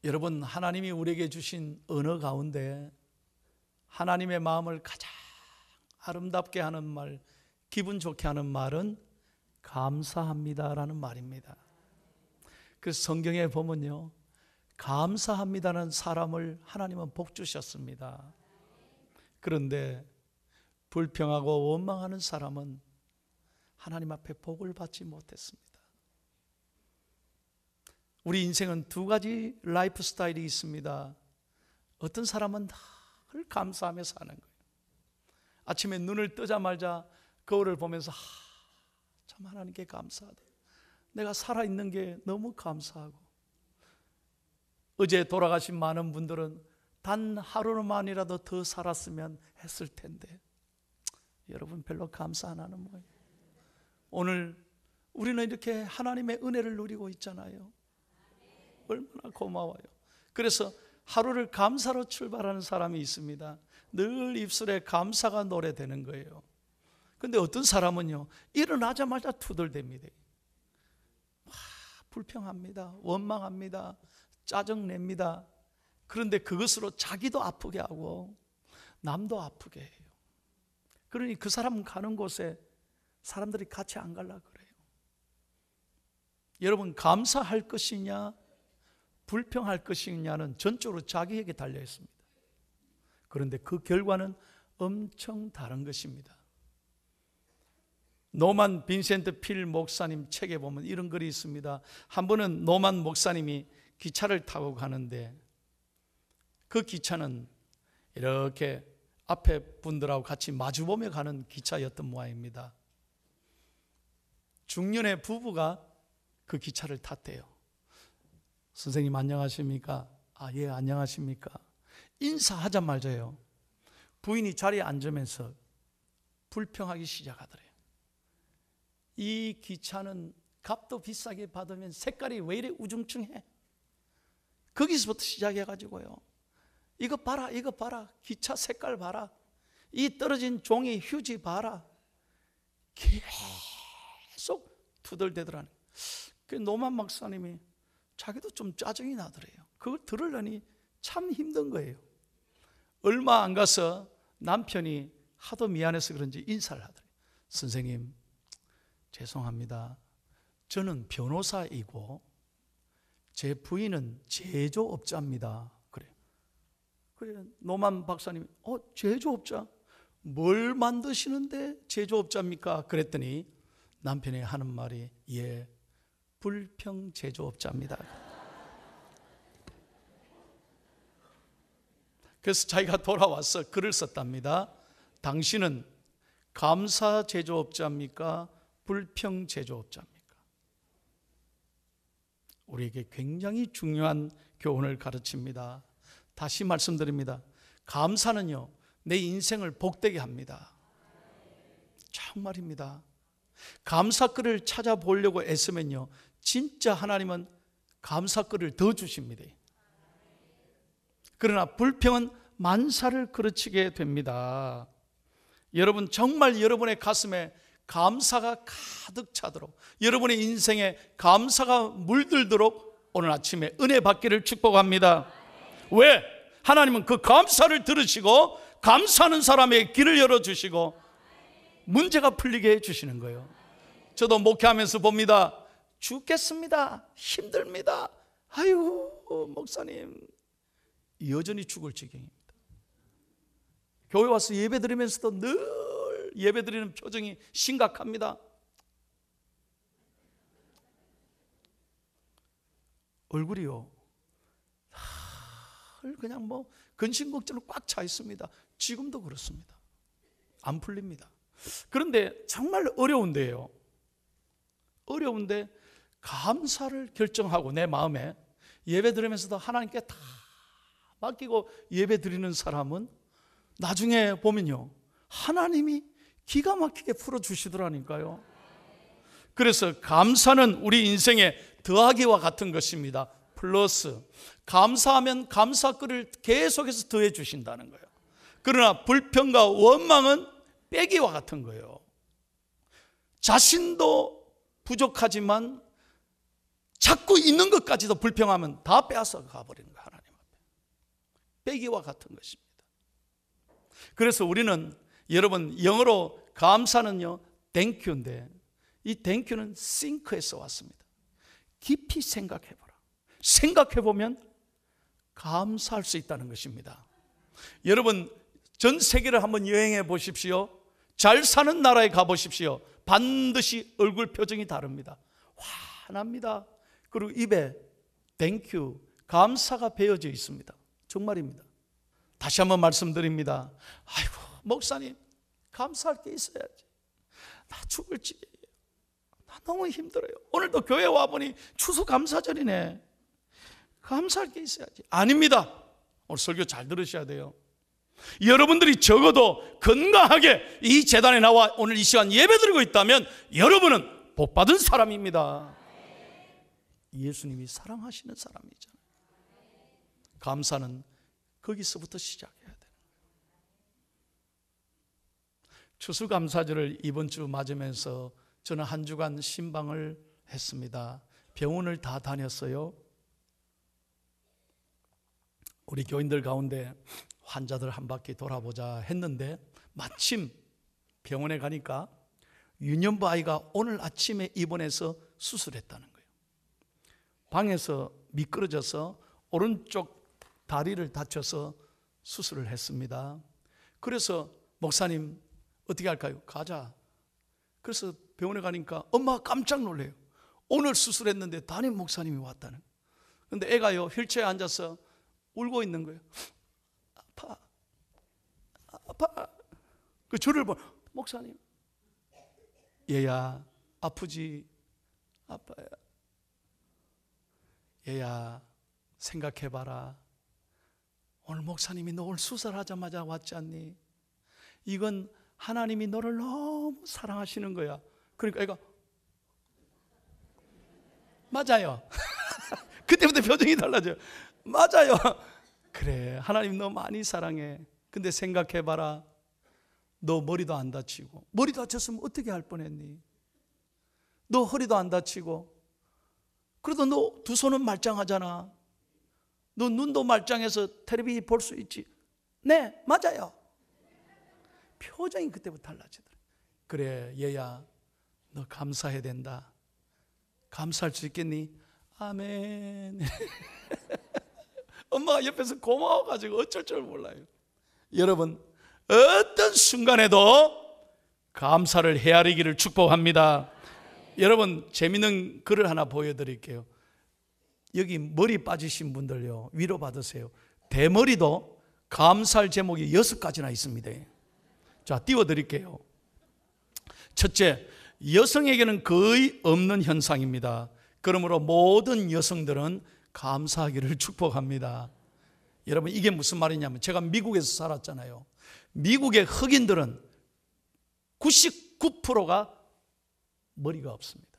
여러분, 하나님이 우리에게 주신 언어 가운데 하나님의 마음을 가장 아름답게 하는 말, 기분 좋게 하는 말은 감사합니다라는 말입니다. 그래서 성경에 보면요, 감사합니다는 사람을 하나님은 복 주셨습니다. 그런데 불평하고 원망하는 사람은 하나님 앞에 복을 받지 못했습니다. 우리 인생은 두 가지 라이프 스타일이 있습니다. 어떤 사람은 늘 감사하며 사는 거예요. 아침에 눈을 뜨자마자 거울을 보면서 참 하나님께 감사하다. 내가 살아있는 게 너무 감사하고, 어제 돌아가신 많은 분들은 단 하루만이라도 더 살았으면 했을 텐데 여러분 별로 감사 안 하는 모양이에요. 오늘 우리는 이렇게 하나님의 은혜를 누리고 있잖아요. 얼마나 고마워요. 그래서 하루를 감사로 출발하는 사람이 있습니다. 늘 입술에 감사가 노래되는 거예요. 근데 어떤 사람은요, 일어나자마자 투덜댑니다. 불평합니다. 원망합니다. 짜증냅니다. 그런데 그것으로 자기도 아프게 하고 남도 아프게 해요. 그러니 그 사람 가는 곳에 사람들이 같이 안 가려고 그래요. 여러분, 감사할 것이냐 불평할 것이냐는 전적으로 자기에게 달려 있습니다. 그런데 그 결과는 엄청 다른 것입니다. 노만 빈센트 필 목사님 책에 보면 이런 글이 있습니다. 한 번은 노만 목사님이 기차를 타고 가는데 그 기차는 이렇게 앞에 분들하고 같이 마주보며 가는 기차였던 모양입니다. 중년의 부부가 그 기차를 탔대요. 선생님 안녕하십니까? 예, 안녕하십니까? 인사하자마자요, 부인이 자리에 앉으면서 불평하기 시작하더래요. 이 기차는 값도 비싸게 받으면 색깔이 왜 이래 우중충해? 거기서부터 시작해가지고요, 이거 봐라, 이거 봐라, 기차 색깔 봐라, 이 떨어진 종이 휴지 봐라, 계속 투덜대더라는. 그 노만 목사님이 자기도 좀 짜증이 나더래요. 그걸 들으려니 참 힘든 거예요. 얼마 안 가서 남편이 하도 미안해서 그런지 인사를 하더래요. 선생님, 죄송합니다. 저는 변호사이고 제 부인은 제조업자입니다. 그래 노만 박사님이 제조업자? 뭘 만드시는데 제조업자입니까? 그랬더니 남편이 하는 말이 예, 불평 제조업자입니다. 그래서 자기가 돌아와서 글을 썼답니다. 당신은 감사 제조업자입니까? 불평 제조업자입니까? 우리에게 굉장히 중요한 교훈을 가르칩니다. 다시 말씀드립니다. 감사는요, 내 인생을 복되게 합니다. 정말입니다. 감사글을 찾아보려고 애쓰면요, 진짜 하나님은 감사글을 더 주십니다. 그러나 불평은 만사를 그르치게 됩니다. 여러분, 정말 여러분의 가슴에 감사가 가득 차도록, 여러분의 인생에 감사가 물들도록 오늘 아침에 은혜 받기를 축복합니다. 왜? 하나님은 그 감사를 들으시고 감사하는 사람에게 길을 열어주시고 문제가 풀리게 해주시는 거예요. 저도 목회하면서 봅니다. 죽겠습니다. 힘듭니다. 아유, 목사님, 여전히 죽을 지경입니다. 교회 와서 예배 드리면서도 늘 예배 드리는 표정이 심각합니다. 얼굴이요, 그냥 근심걱정으로 꽉 차 있습니다. 지금도 그렇습니다. 안 풀립니다. 그런데 정말 어려운데요, 어려운데 감사를 결정하고 내 마음에 예배 드리면서도 하나님께 다 맡기고 예배 드리는 사람은 나중에 보면요, 하나님이 기가 막히게 풀어주시더라니까요. 그래서 감사는 우리 인생의 더하기와 같은 것입니다. 플러스, 감사하면 감사글을 계속해서 더해 주신다는 거예요. 그러나 불평과 원망은 빼기와 같은 거예요. 자신도 부족하지만 자꾸 있는 것까지도 불평하면 다 빼앗아 가버리는 거예요. 하나님 앞에 빼기와 같은 것입니다. 그래서 우리는 여러분 영어로 감사는요 땡큐인데 이 땡큐는 싱크에서 왔습니다. 깊이 생각해보라. 생각해보면 감사할 수 있다는 것입니다. 여러분 전 세계를 한번 여행해 보십시오. 잘 사는 나라에 가보십시오. 반드시 얼굴 표정이 다릅니다. 환합니다. 그리고 입에 땡큐, 감사가 배어져 있습니다. 정말입니다. 다시 한번 말씀드립니다. 아이고 목사님 감사할 게 있어야지. 나 죽을 지경이에요. 나 너무 힘들어요. 오늘도 교회 와보니 추수감사절이네. 감사할 게 있어야지. 아닙니다. 오늘 설교 잘 들으셔야 돼요. 여러분들이 적어도 건강하게 이 제단에 나와 오늘 이 시간 예배드리고 있다면 여러분은 복받은 사람입니다. 예수님이 사랑하시는 사람이잖아요. 감사는 거기서부터 시작해야 돼요. 추수감사절을 이번 주 맞으면서 저는 한 주간 신방을 했습니다. 병원을 다 다녔어요. 우리 교인들 가운데 환자들 한 바퀴 돌아보자 했는데 마침 병원에 가니까 유년부 아이가 오늘 아침에 입원해서 수술했다는 거예요. 방에서 미끄러져서 오른쪽 다리를 다쳐서 수술을 했습니다. 그래서 목사님 어떻게 할까요? 가자. 그래서 병원에 가니까 엄마가 깜짝 놀래요. 오늘 수술했는데 담임 목사님이 왔다는. 근데 애가요 휠체어에 앉아서 울고 있는 거예요. 아파. 그 저를 봐. 목사님, 얘야 아프지? 아파요. 얘야 생각해봐라. 오늘 목사님이 너 오늘 수술하자마자 왔지 않니? 이건 하나님이 너를 너무 사랑하시는 거야. 그러니까 애가 맞아요. 그때부터 표정이 달라져요. 맞아요. 그래, 하나님 너 많이 사랑해. 근데 생각해봐라. 너 머리도 안 다치고, 머리 다쳤으면 어떻게 할 뻔했니? 너 허리도 안 다치고, 그래도 너 두 손은 말짱하잖아. 너 눈도 말짱해서 텔레비 볼 수 있지. 네, 맞아요. 표정이 그때부터 달라지더라. 그래, 얘야 너 감사해야 된다. 감사할 수 있겠니? 아멘. 엄마가 옆에서 고마워가지고 어쩔 줄 몰라요. 여러분, 어떤 순간에도 감사를 헤아리기를 축복합니다. 여러분, 재미있는 글을 하나 보여드릴게요. 여기 머리 빠지신 분들요, 위로 받으세요. 대머리도 감사할 제목이 6가지나 있습니다. 자, 띄워드릴게요. 첫째, 여성에게는 거의 없는 현상입니다. 그러므로 모든 여성들은 감사하기를 축복합니다. 여러분, 이게 무슨 말이냐면, 제가 미국에서 살았잖아요. 미국의 흑인들은 99%가 머리가 없습니다.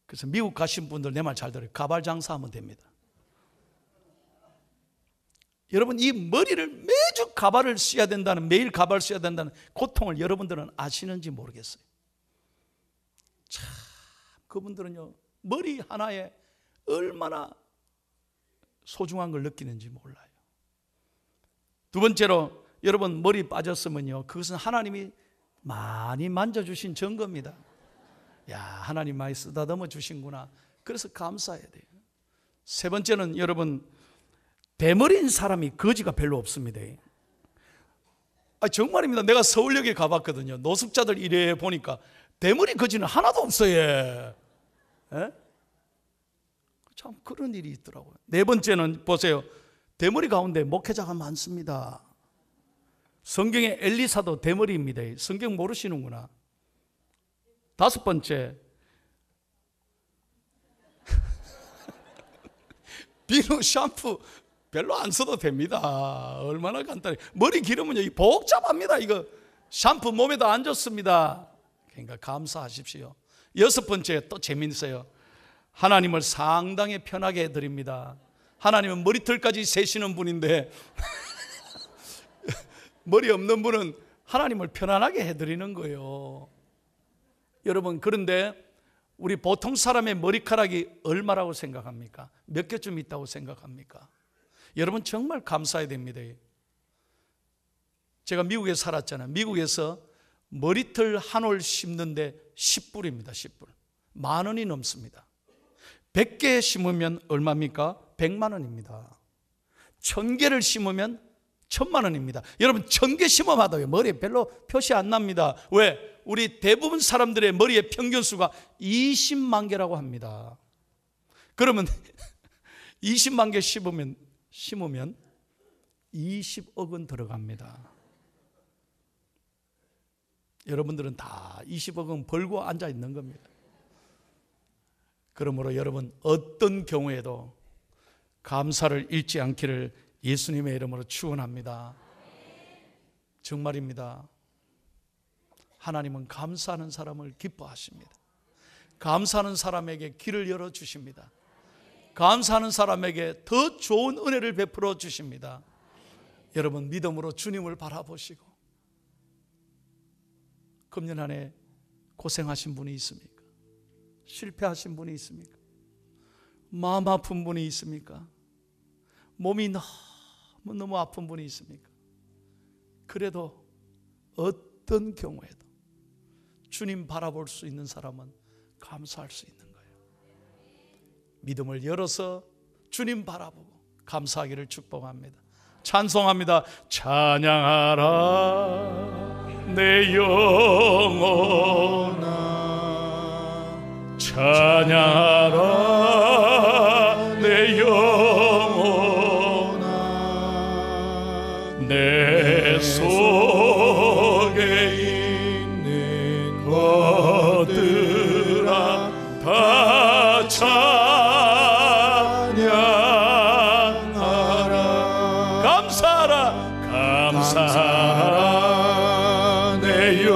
그래서 미국 가신 분들 내 말 잘 들어요. 가발 장사하면 됩니다. 여러분, 이 머리를 매주 가발을 써야 된다는, 매일 가발 써야 된다는 고통을 여러분들은 아시는지 모르겠어요. 참, 그분들은요, 머리 하나에 얼마나 소중한 걸 느끼는지 몰라요. 두 번째로, 여러분 머리 빠졌으면요, 그것은 하나님이 많이 만져주신 증거입니다. 야, 하나님 많이 쓰다듬어 주신구나. 그래서 감사해야 돼요. 세 번째는, 여러분, 대머리인 사람이 거지가 별로 없습니다. 정말입니다. 내가 서울역에 가봤거든요. 노숙자들 이래 보니까 대머리 거지는 하나도 없어요. 에? 참 그런 일이 있더라고요. 네 번째는 보세요. 대머리 가운데 목회자가 많습니다. 성경의 엘리사도 대머리입니다. 성경 모르시는구나. 다섯 번째, 비누 샴푸 별로 안 써도 됩니다. 얼마나 간단해. 머리 기르면요, 복잡합니다. 이거 샴푸 몸에도 안 좋습니다. 그러니까 감사하십시오. 여섯 번째, 또 재미있어요. 하나님을 상당히 편하게 해드립니다. 하나님은 머리털까지 세시는 분인데 머리 없는 분은 하나님을 편안하게 해드리는 거예요. 여러분, 그런데 우리 보통 사람의 머리카락이 얼마라고 생각합니까? 몇 개쯤 있다고 생각합니까? 여러분 정말 감사해야 됩니다. 제가 미국에 살았잖아요. 미국에서 머리털 한 올 심는데 10불입니다. 10불. 10,000원이 넘습니다. 100개 심으면 얼마입니까? 100만 원입니다. 1000개를 심으면 1000만 원입니다. 여러분 1000개 심어봐도요 머리에 별로 표시 안 납니다. 왜? 우리 대부분 사람들의 머리의 평균수가 20만 개라고 합니다. 그러면 20만 개 심으면 20억 원 들어갑니다. 여러분들은 다 20억 원 벌고 앉아 있는 겁니다. 그러므로 여러분 어떤 경우에도 감사를 잃지 않기를 예수님의 이름으로 축원합니다. 정말입니다. 하나님은 감사하는 사람을 기뻐하십니다. 감사하는 사람에게 길을 열어주십니다. 감사하는 사람에게 더 좋은 은혜를 베풀어 주십니다. 여러분 믿음으로 주님을 바라보시고 금년 한 해 고생하신 분이 있습니까? 실패하신 분이 있습니까? 마음 아픈 분이 있습니까? 몸이 너무 아픈 분이 있습니까? 그래도 어떤 경우에도 주님 바라볼 수 있는 사람은 감사할 수 있는 거예요. 믿음을 열어서 주님 바라보고 감사하기를 축복합니다. 찬송합니다. 찬양하라 내 영혼아, 찬양하라 내 영혼아, 내 속에 있는 것들아 다 찬양하라. 감사하라 내 영혼아,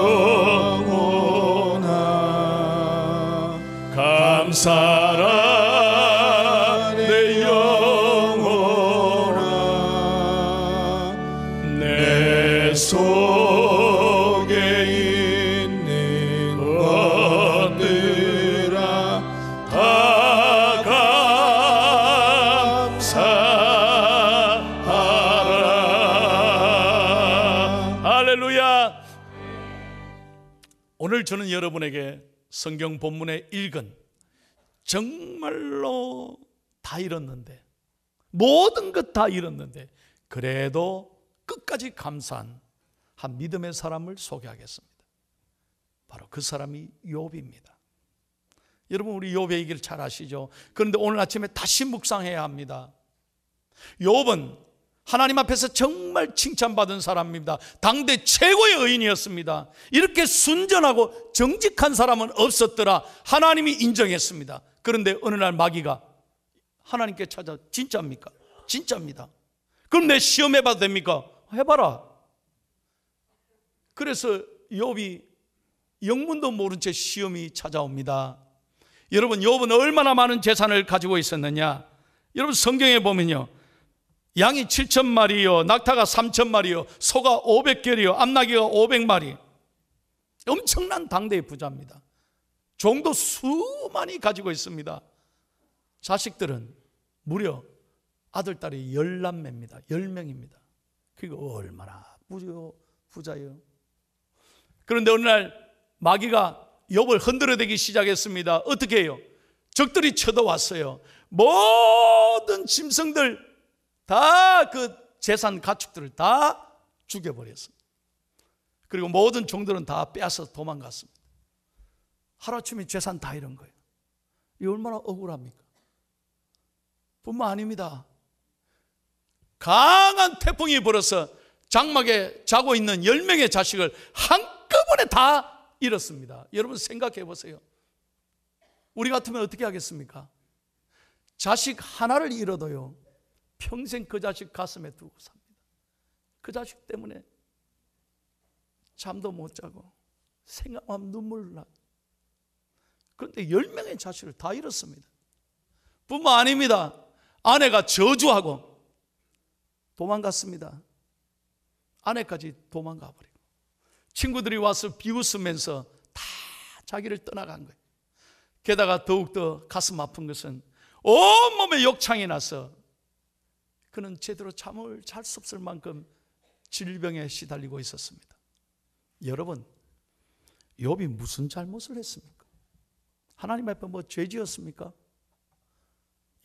감사하라 내 영혼아, 내 속에 있는 것들아 다 감사하라. 할렐루야. 오늘 저는 여러분에게 성경 본문에 읽은 정말로 다 잃었는데, 모든 것 다 잃었는데 그래도 끝까지 감사한 한 믿음의 사람을 소개하겠습니다. 바로 그 사람이 욥입니다. 여러분 우리 욥의 얘기를 잘 아시죠? 그런데 오늘 아침에 다시 묵상해야 합니다. 욥은 하나님 앞에서 정말 칭찬받은 사람입니다. 당대 최고의 의인이었습니다. 이렇게 순전하고 정직한 사람은 없었더라 하나님이 인정했습니다. 그런데 어느 날 마귀가 하나님께 찾아, 진짜입니까? 진짜입니다. 그럼 내 시험해봐도 됩니까? 해봐라. 그래서 욥이 영문도 모른 채 시험이 찾아옵니다. 여러분 욥은 얼마나 많은 재산을 가지고 있었느냐? 여러분 성경에 보면요, 양이 7,000마리요, 낙타가 3,000마리요, 소가 500결이요, 암나귀가 500마리. 엄청난 당대의 부자입니다. 종도 수많이 가지고 있습니다. 자식들은 무려 아들, 딸이 10남매입니다. 10명입니다. 그게 얼마나 부자예요. 그런데 어느 날 마귀가 욥을 흔들어대기 시작했습니다. 어떻게 해요? 적들이 쳐들어왔어요. 모든 짐승들 다 그 재산 가축들을 다 죽여버렸습니다. 그리고 모든 종들은 다 빼앗아 도망갔습니다. 하루아침에 재산 다 잃은 거예요. 이 얼마나 억울합니까? 뿐만 아닙니다. 강한 태풍이 불어서 장막에 자고 있는 10명의 자식을 한꺼번에 다 잃었습니다. 여러분 생각해 보세요. 우리 같으면 어떻게 하겠습니까? 자식 하나를 잃어도요 평생 그 자식 가슴에 두고 삽니다. 그 자식 때문에 잠도 못 자고 생각하면 눈물 나요. 그런데 10명의 자식을 다 잃었습니다. 뿐만 아닙니다. 아내가 저주하고 도망갔습니다. 아내까지 도망가 버리고 친구들이 와서 비웃으면서 다 자기를 떠나간 거예요. 게다가 더욱더 가슴 아픈 것은 온몸에 욕창이 나서 그는 제대로 잠을 잘 수 없을 만큼 질병에 시달리고 있었습니다. 여러분, 욥이 무슨 잘못을 했습니까? 하나님 앞에 뭐 죄 지었습니까?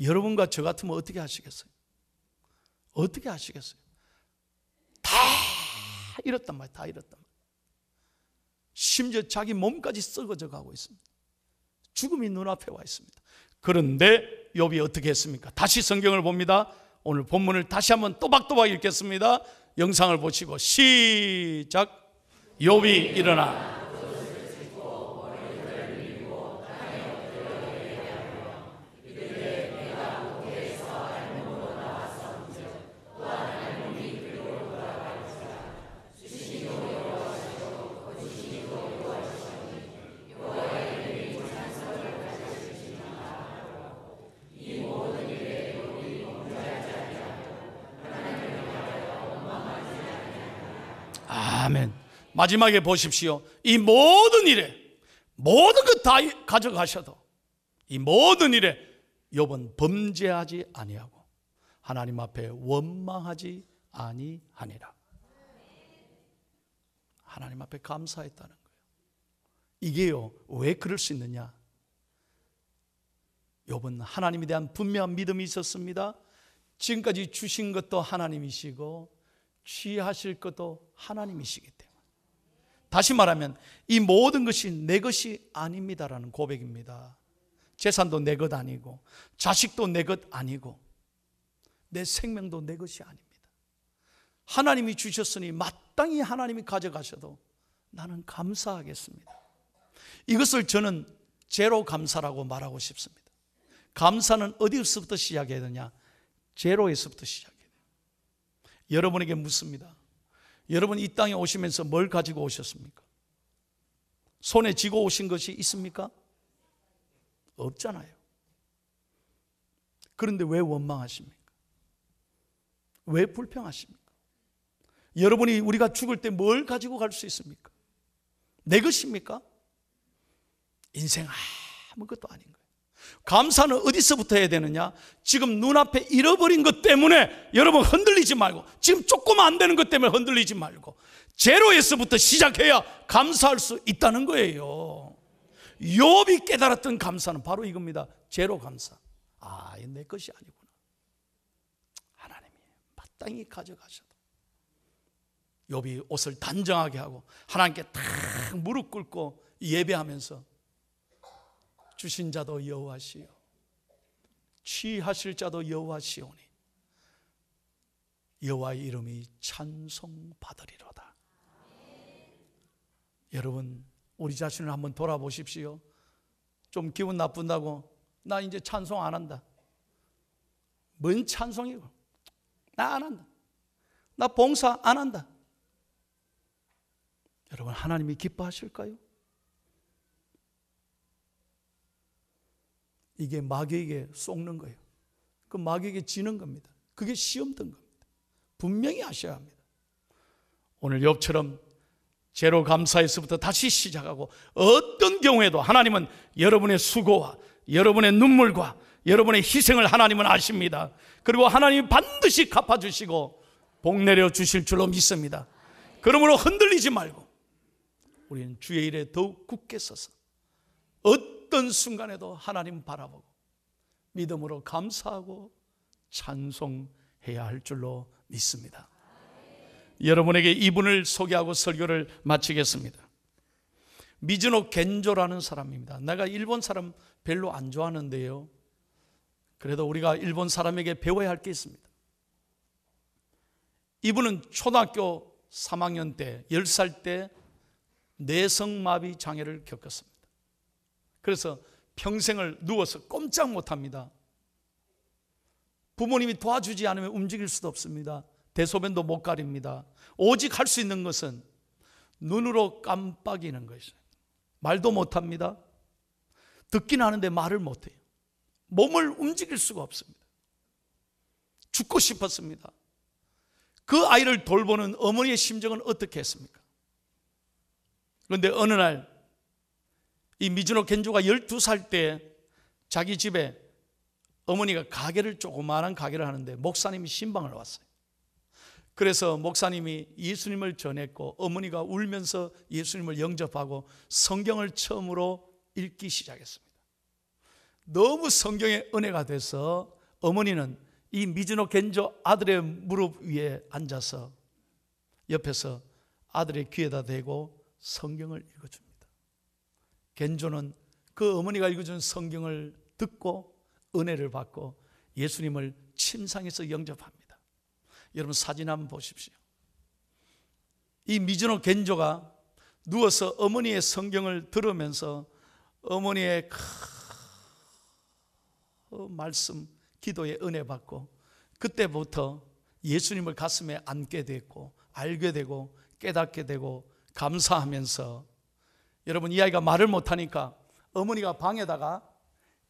여러분과 저 같으면 어떻게 하시겠어요? 어떻게 하시겠어요? 다 잃었단 말이에요. 다 잃었단 말이에요. 심지어 자기 몸까지 썩어져 가고 있습니다. 죽음이 눈앞에 와 있습니다. 그런데 욥이 어떻게 했습니까? 다시 성경을 봅니다. 오늘 본문을 다시 한번 또박또박 읽겠습니다. 영상을 보시고 시작. 욥이 일어나 아멘. 마지막에 보십시오. 이 모든 일에 모든 것 다 가져가셔도 이 모든 일에 욥은 범죄하지 아니하고 하나님 앞에 원망하지 아니하니라. 하나님 앞에 감사했다는 거예요. 이게요, 왜 그럴 수 있느냐? 욥은 하나님에 대한 분명한 믿음이 있었습니다. 지금까지 주신 것도 하나님이시고 취하실 것도 하나님이시기 때문에, 다시 말하면 이 모든 것이 내 것이 아닙니다라는 고백입니다. 재산도 내 것 아니고 자식도 내 것 아니고 내 생명도 내 것이 아닙니다. 하나님이 주셨으니 마땅히 하나님이 가져가셔도 나는 감사하겠습니다. 이것을 저는 제로 감사라고 말하고 싶습니다. 감사는 어디서부터 시작해야 되냐? 제로에서부터 시작해야 돼요. 여러분에게 묻습니다. 여러분 이 땅에 오시면서 뭘 가지고 오셨습니까? 손에 쥐고 오신 것이 있습니까? 없잖아요. 그런데 왜 원망하십니까? 왜 불평하십니까? 여러분이 우리가 죽을 때 뭘 가지고 갈 수 있습니까? 내 것입니까? 인생 아무것도 아닌 거예요. 감사는 어디서부터 해야 되느냐? 지금 눈앞에 잃어버린 것 때문에 여러분 흔들리지 말고, 지금 조금 안 되는 것 때문에 흔들리지 말고 제로에서부터 시작해야 감사할 수 있다는 거예요. 욥이 깨달았던 감사는 바로 이겁니다. 제로 감사. 아, 이게 내 것이 아니구나. 하나님이 마땅히 가져가셔도. 욥이 옷을 단정하게 하고 하나님께 탁 무릎 꿇고 예배하면서 주신 자도 여호와시요 취하실 자도 여호와시오니 여호와의 이름이 찬송받으리로다. 여러분 우리 자신을 한번 돌아보십시오. 좀 기분 나쁜다고 나 이제 찬송 안 한다. 뭔 찬송이고, 나 안 한다. 나 봉사 안 한다. 여러분 하나님이 기뻐하실까요? 이게 마귀에게 속는 거예요. 그 마귀에게 지는 겁니다. 그게 시험 든 겁니다. 분명히 아셔야 합니다. 오늘 욥처럼 제로 감사에서부터 다시 시작하고, 어떤 경우에도 하나님은 여러분의 수고와 여러분의 눈물과 여러분의 희생을 하나님은 아십니다. 그리고 하나님이 반드시 갚아주시고 복 내려 주실 줄로 믿습니다. 그러므로 흔들리지 말고 우리는 주의 일에 더욱 굳게 서서 어떤 순간에도 하나님 바라보고 믿음으로 감사하고 찬송해야 할 줄로 믿습니다. 여러분에게 이분을 소개하고 설교를 마치겠습니다. 미즈노 겐조라는 사람입니다. 내가 일본 사람 별로 안 좋아하는데요, 그래도 우리가 일본 사람에게 배워야 할 게 있습니다. 이분은 초등학교 3학년 때 10살 때 뇌성마비 장애를 겪었습니다. 그래서 평생을 누워서 꼼짝 못합니다. 부모님이 도와주지 않으면 움직일 수도 없습니다. 대소변도 못 가립니다. 오직 할 수 있는 것은 눈으로 깜빡이는 것이죠. 말도 못합니다. 듣긴 하는데 말을 못해요. 몸을 움직일 수가 없습니다. 죽고 싶었습니다. 그 아이를 돌보는 어머니의 심정은 어떻게 했습니까? 그런데 어느 날 이 미즈노 겐조가 12살 때 자기 집에 어머니가 가게를, 조그마한 가게를 하는데 목사님이 신방을 왔어요. 그래서 목사님이 예수님을 전했고 어머니가 울면서 예수님을 영접하고 성경을 처음으로 읽기 시작했습니다. 너무 성경의 은혜가 돼서 어머니는 이 미즈노 겐조 아들의 무릎 위에 앉아서 옆에서 아들의 귀에다 대고 성경을 읽어줍니다. 겐조는 그 어머니가 읽어준 성경을 듣고 은혜를 받고 예수님을 침상에서 영접합니다. 여러분 사진 한번 보십시오. 이 미즈노 겐조가 누워서 어머니의 성경을 들으면서 어머니의 말씀, 기도에 은혜 받고 그때부터 예수님을 가슴에 안게 됐고 알게 되고 깨닫게 되고 감사하면서, 여러분 이 아이가 말을 못하니까 어머니가 방에다가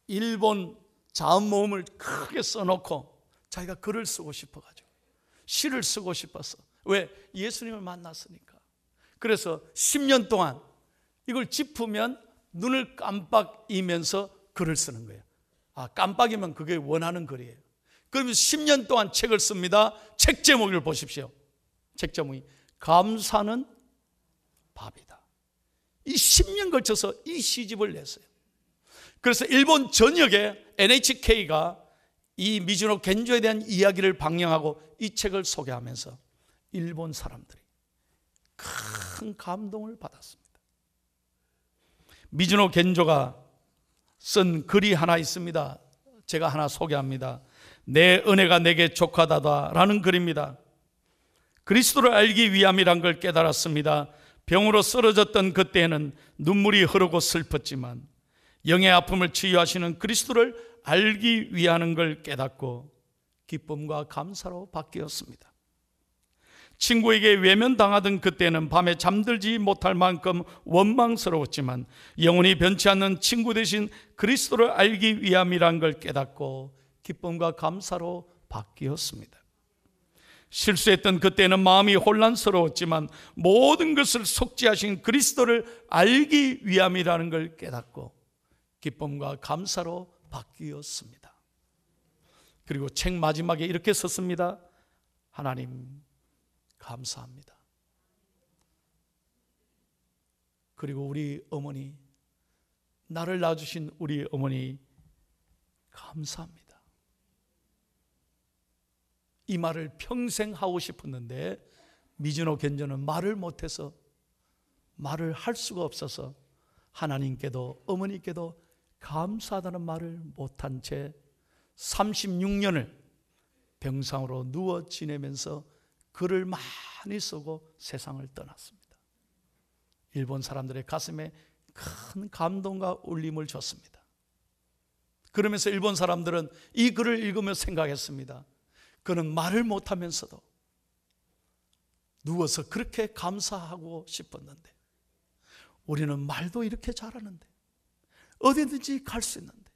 일본 자음 모음을 크게 써놓고 자기가 글을 쓰고 싶어가지고 시를 쓰고 싶어서, 왜? 예수님을 만났으니까. 그래서 10년 동안 이걸 짚으면 눈을 깜빡이면서 글을 쓰는 거예요. 깜빡이면 그게 원하는 글이에요. 그러면 10년 동안 책을 씁니다. 책 제목을 보십시오. 책 제목이 감사는 밥이다. 이 10년 걸쳐서 이 시집을 냈어요. 그래서 일본 전역에 NHK가 이 미즈노 겐조에 대한 이야기를 방영하고 이 책을 소개하면서 일본 사람들이 큰 감동을 받았습니다. 미즈노 겐조가 쓴 글이 하나 있습니다. 제가 하나 소개합니다. 내 은혜가 내게 족하다라는 글입니다. 그리스도를 알기 위함이란 걸 깨달았습니다. 병으로 쓰러졌던 그때에는 눈물이 흐르고 슬펐지만 영의 아픔을 치유하시는 그리스도를 알기 위하는 걸 깨닫고 기쁨과 감사로 바뀌었습니다. 친구에게 외면당하던 그때는 밤에 잠들지 못할 만큼 원망스러웠지만 영원히 변치 않는 친구 대신 그리스도를 알기 위함이란 걸 깨닫고 기쁨과 감사로 바뀌었습니다. 실수했던 그때는 마음이 혼란스러웠지만 모든 것을 속죄하신 그리스도를 알기 위함이라는 걸 깨닫고 기쁨과 감사로 바뀌었습니다. 그리고 책 마지막에 이렇게 썼습니다. 하나님 감사합니다. 그리고 우리 어머니, 나를 낳아주신 우리 어머니 감사합니다. 이 말을 평생 하고 싶었는데 미즈노 겐조는 말을 못해서, 말을 할 수가 없어서 하나님께도 어머니께도 감사하다는 말을 못한 채 36년을 병상으로 누워 지내면서 글을 많이 쓰고 세상을 떠났습니다. 일본 사람들의 가슴에 큰 감동과 울림을 줬습니다. 그러면서 일본 사람들은 이 글을 읽으며 생각했습니다. 그는 말을 못하면서도 누워서 그렇게 감사하고 싶었는데 우리는 말도 이렇게 잘하는데, 어디든지 갈 수 있는데,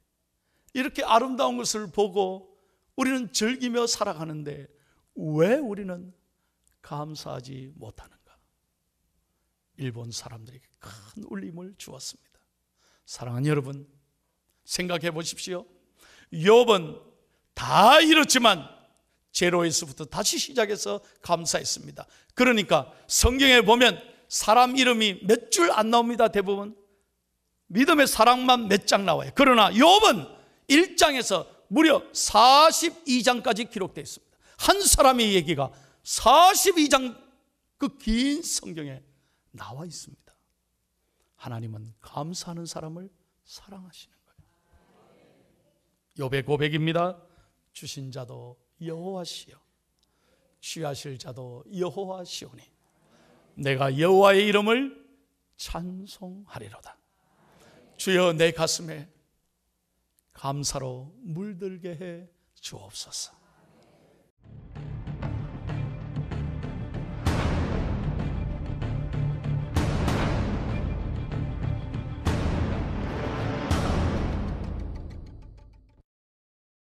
이렇게 아름다운 것을 보고 우리는 즐기며 살아가는데 왜 우리는 감사하지 못하는가? 일본 사람들에게 큰 울림을 주었습니다. 사랑하는 여러분, 생각해 보십시오. 욥은 다 잃었지만 제로에서부터 다시 시작해서 감사했습니다. 그러니까 성경에 보면 사람 이름이 몇 줄 안 나옵니다. 대부분 믿음의 사랑만 몇 장 나와요. 그러나 욥은 1장에서 무려 42장까지 기록되어 있습니다. 한 사람의 얘기가 42장 그 긴 성경에 나와 있습니다. 하나님은 감사하는 사람을 사랑하시는 거예요. 욥의 고백입니다. 주신 자도 여호와시요 취하실 자도 여호와시오니 내가 여호와의 이름을 찬송하리로다. 주여 내 가슴에 감사로 물들게 해 주옵소서.